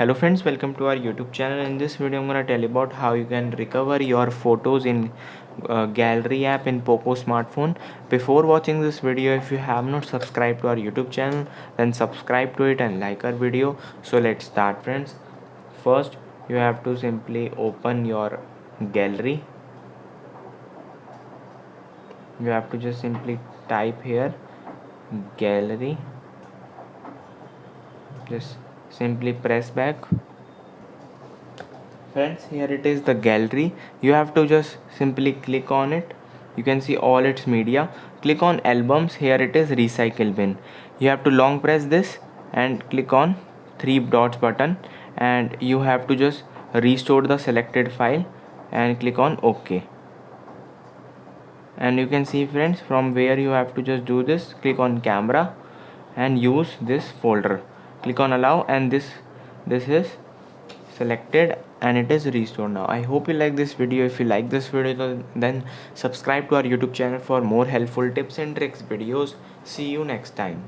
Hello friends, welcome to our YouTube channel. In this video I'm going to tell you about how you can recover your photos in gallery app in POCO smartphone. Before watching this video, if you have not subscribed to our YouTube channel, then subscribe to it and like our video. So let's start friends. First you have to simply open your gallery. You have to just simply type here gallery, just simply press back. Friends, here it is, the gallery. You have to just simply click on it. You can see all its media. Click on albums. Here it is, recycle bin. You have to long press this and click on three dots button, and you have to just restore the selected file and click on OK. And you can see friends, from where you have to just do this, click on camera and use this folder. Click on allow, and this is selected and it is restored now. I hope you like this video. If you like this video, then subscribe to our YouTube channel for more helpful tips and tricks videos. See you next time.